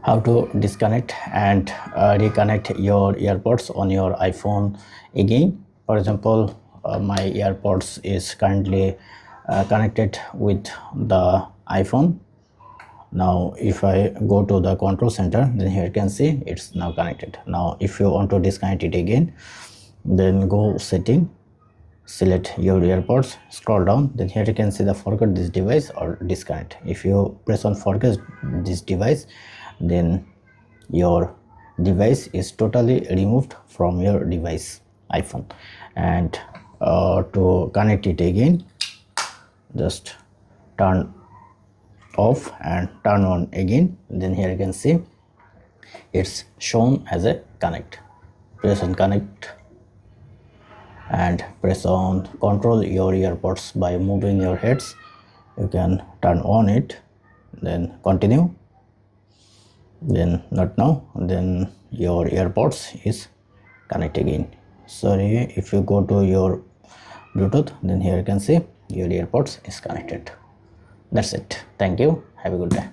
how to disconnect and reconnect your AirPods on your iPhone again. For example, my AirPods is currently connected with the iPhone. Now if I go to the control center, then here you can see it's now connected. Now if you want to disconnect it again, then go setting, select your AirPods, scroll down, then here you can see the forget this device or disconnect. If you press on forget this device, then your device is totally removed from your device iPhone. And to connect it again, just turn off and turn on again. Then here you can see it's shown as a connect. Press on connect and press on control your AirPods by moving your heads. You can turn on it, then continue, then not now, then your AirPods is connect again. Sorry, if you go to your Bluetooth, then here you can see your AirPods is connected. That's it. Thank you. Have a good day.